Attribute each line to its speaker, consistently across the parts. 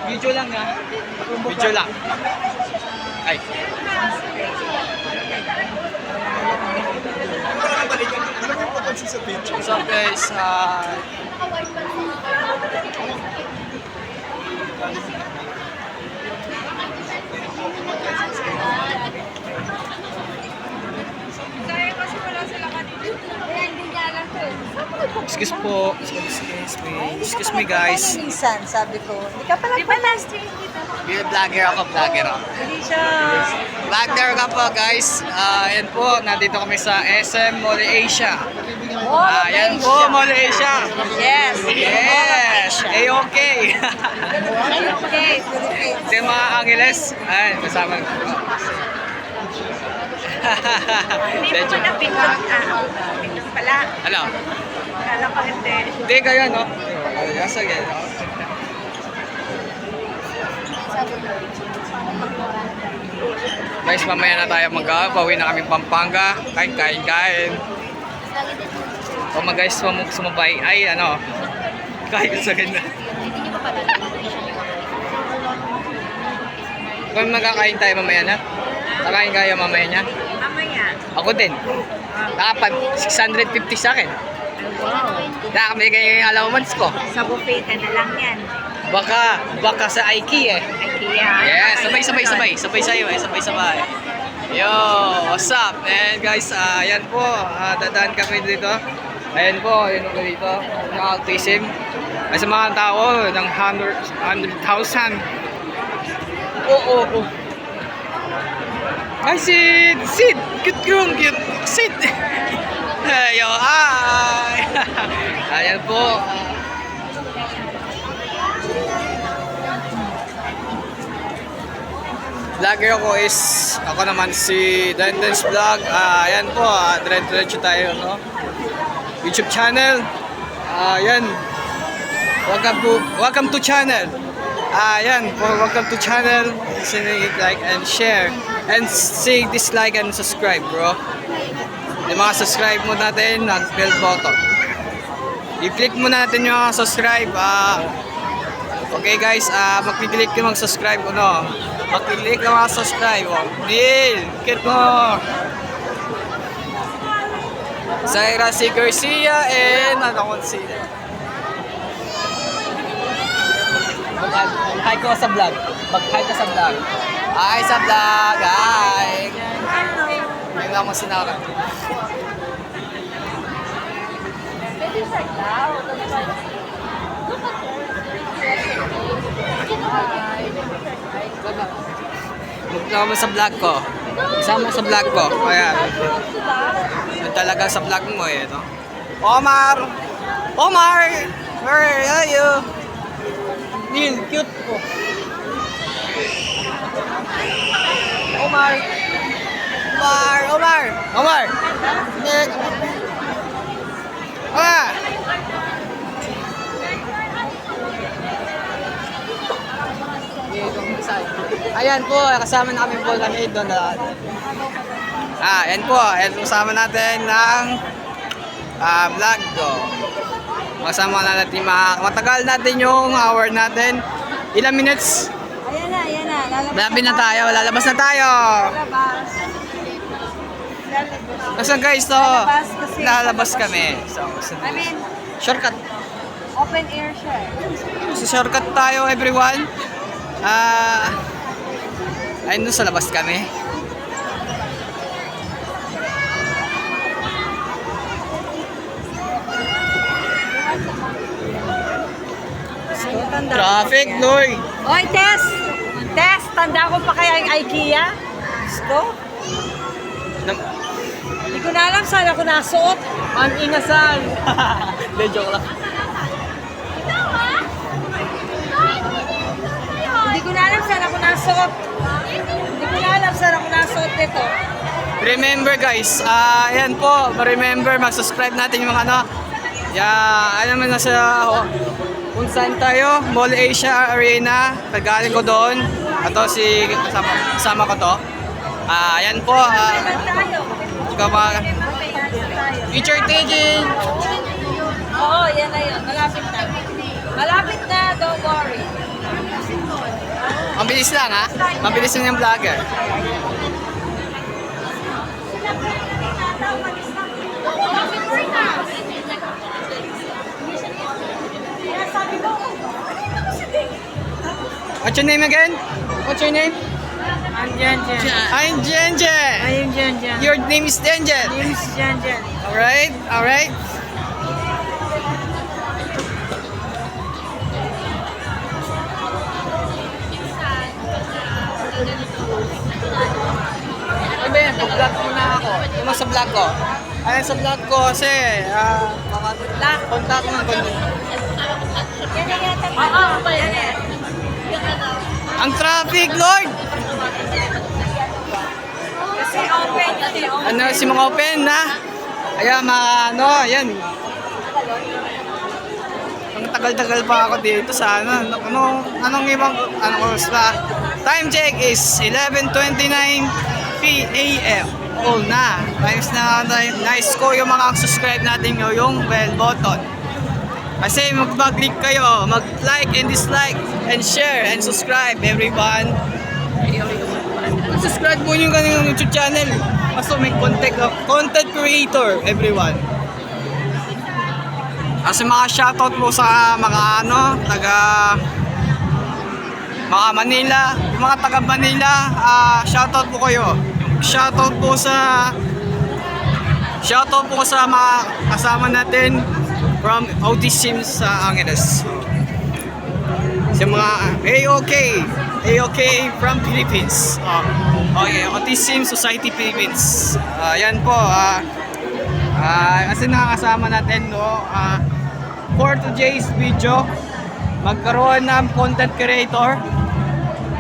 Speaker 1: Video lang ha. Video lang. Ay. So guys, excuse po. Excuse me guys.
Speaker 2: Minsan, sabi ko, hindi ka pala last year dito.
Speaker 1: Vlogger ako.
Speaker 2: Hindi siya.
Speaker 1: Vlogger ka po guys. Ayan po, nandito kami sa SM Mall Asia. Ayan po, Mall Asia.
Speaker 2: Yes.
Speaker 1: Yes. A-okay.
Speaker 2: Okay.
Speaker 1: Ito yung mga Angeles. Ayan, kasama.
Speaker 2: Hindi mo na pinag pala.
Speaker 1: Ano?
Speaker 2: Kala ko hindi.
Speaker 1: Hindi kayo, no? Sige. Guys, mamaya na tayo pauwi na kami Pampanga. Kain. O mga guys, sumabay. Ay, ano? Kain sa ganda. Kung magkakain tayo mamaya na? Kakain kayo mamaya niya?
Speaker 2: Mamaya.
Speaker 1: Ako din. Nakapag 650 sa akin.
Speaker 2: Wow.
Speaker 1: Nakakabili kayo yung allowance ko.
Speaker 2: Sa buffet ka na lang yan.
Speaker 1: Baka sa IKEA eh.
Speaker 2: IKEA.
Speaker 1: Yeah, sabay. Sabay sa'yo eh. Sabay. Yo, what's up? And guys, ayan po. Dadaan kami dito. Ayan po, yun po dito. Autism. Ay sa mga tao ng 100,000. Oo. Ay, Sid! Cute! Sid! Yo, hi! Ayan po. Vlogger ako naman si Dendens Vlog. Ayan po, diretso tayo, no? YouTube channel. Ayan. Welcome to channel. Ayan po, welcome to channel. Like and share. And say dislike and subscribe, bro. Yung mga subscribe mo natin, bell button. I-click mo natin yung subscribe. Okay guys, mag-click yung mag-subscribe ko, no? Mag-click na mga subscribe. Neil, click mo. Zaira C. Garcia and ano kung sila. Mag-hi ko sa vlog. Mag-hi ka sa vlog. Hi sa vlog. Hi. Ngayon lang mo sinara.
Speaker 2: Pwede sa daw.
Speaker 1: Magkama sa vlog ko. Isama mo sa vlog ko. Ayan. Yun talaga sa vlog mo eh. No? Omar! Where are you? Neil, cute po. Omar! Nick! Ayan po, kasama na kami po kami doon. Ayan po, kasama natin ng vlog ko. Kasama na natin matagal natin yung hour natin. Ilang minutes?
Speaker 2: Ayan na.
Speaker 1: Malapit na tayo, lalabas na tayo. Kasi guys, to, lalabas kami. So,
Speaker 2: I mean,
Speaker 1: shortcut.
Speaker 2: open air siya.
Speaker 1: So, shortcut tayo everyone. Ayun doon sa labas kami. Traffic, Noy!
Speaker 2: Oy, Tess! Tanda ko pa kaya yung IKEA? Gusto? Hindi ko na alam saan ako nasuot.
Speaker 1: Ang inasal! Hindi, joke lang.
Speaker 2: Hindi ko na alam saan ako nasuot. Dito.
Speaker 1: Remember guys, ayan po, remember mag-subscribe natin yung mga ano. Ayan naman nasa kung saan tayo, Mall Asia Arena. Kagaling ko doon. Ito si kasama ko to. Ayan po. Future taking.
Speaker 2: Oo, yan na yun. Malapit na. Don't worry.
Speaker 1: Mabilis lang ha. Mabilis lang yung vlogger. What's your name again? What's your name?
Speaker 2: I'm Jen Jen.
Speaker 1: I'm Jenjen.
Speaker 2: I'm Jen Jen.
Speaker 1: Your name is Jenjen.
Speaker 2: name is Jen Jen.
Speaker 1: Alright, alright. Ano ba yan? Pag-vlog muna ako. Ano sa vlog ko? Ano sa vlog ko kasi punta ako ng content. Ang traffic, Lord!
Speaker 2: Kasi open.
Speaker 1: Ano, si mga open na? Ayan, mga ano, ayan. Ang tagal-tagal pa ako dito sa ano, anong ibang, anong oras pa? Time check is 11:29 p.m. Oh na, nice ko yung mga subscribe natin yung bell button. Kasi mag-click kayo, mag-like and dislike and share and subscribe everyone. Subscribe mo yung kanilang YouTube channel. Kaso may content creator everyone. Kasi mga shoutout po sa mga ano, mga Manila, yung mga taga Manila, shoutout po kayo. Shoutout po sa mga kasama natin from Autism sa Angeles. Sa mga AOK from Philippines. Okay, Autism Society Philippines. Yan po. Kasi nakakasama natin no, for today's video, magkaroon ng content creator.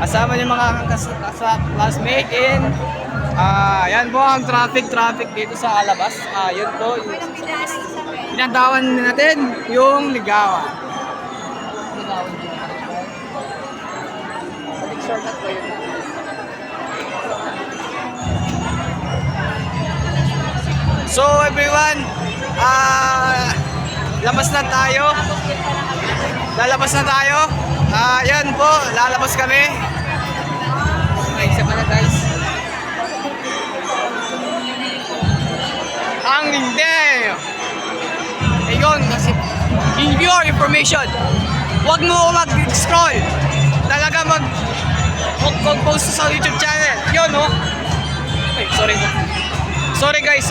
Speaker 1: Kasama yung mga classmate in yan po ang traffic dito sa Alabas. Yun po. Pinadawan natin yung ligawan. Shortcut po yun. So everyone, labas na tayo. Lalabas na tayo. Yan po, lalabas kami. Okay, isa pa na guys. Ang hindi. Ayun, kasi in your information, huwag mo mag-scroll. Talaga mag-post sa YouTube channel. Yun, no? Ay, sorry. Sorry guys,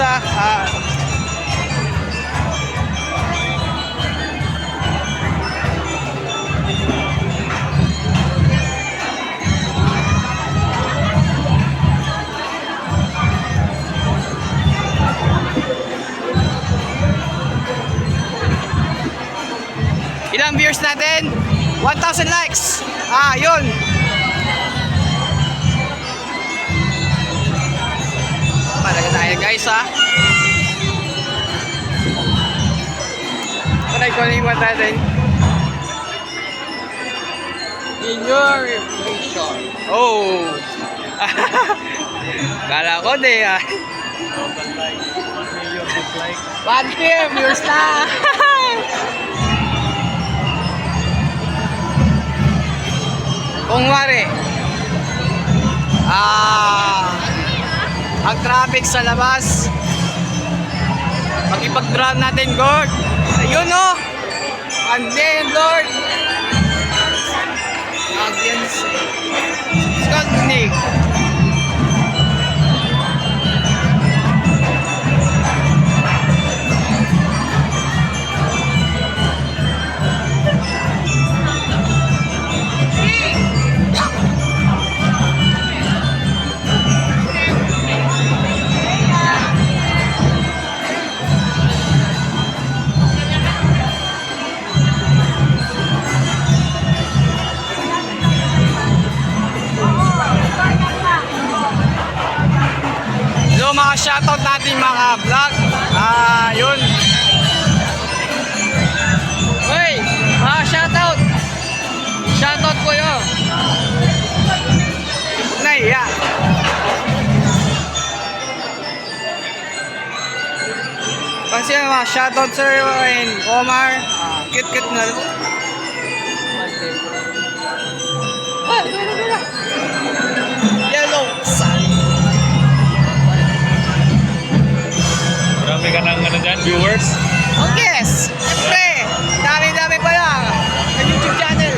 Speaker 1: ilang viewers natin? 1,000 likes. Yun. Talaga tayo guys, Panay ko na yung natin. In your information. Oh. Kala ko di 1 million viewers na. Kung wari, ang traffic sa labas, mag-ipag-drown natin, Lord. Ayun, no? And then, Lord, against Scotland. So mga shoutout natin mga vlog. Yun. Hey, mga shoutout. Shoutout ko yun. Naiya. Kasi mga shoutout sir and Omar. Kit-kit na. Yellow Sun.
Speaker 3: Marami ka ng ano dyan, viewers.
Speaker 1: Oh yes! Siyempre, dami-dami pa lang sa YouTube channel.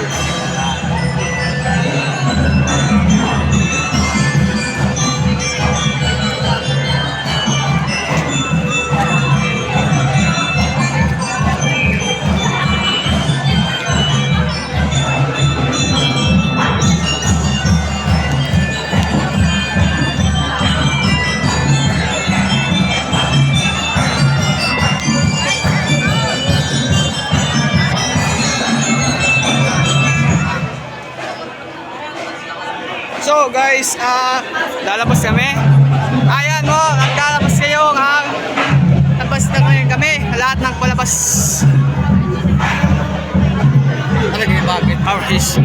Speaker 1: So guys, lalabas kami. Ayan mo, lalabas kayo ha. Labas na ngayon kami. Lahat ng palabas. Ano ganyan bakit? Our fish.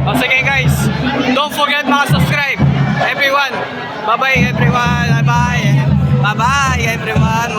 Speaker 1: Oh, sige guys, don't forget mga subscribe everyone. Bye bye everyone. Bye bye. Bye bye everyone.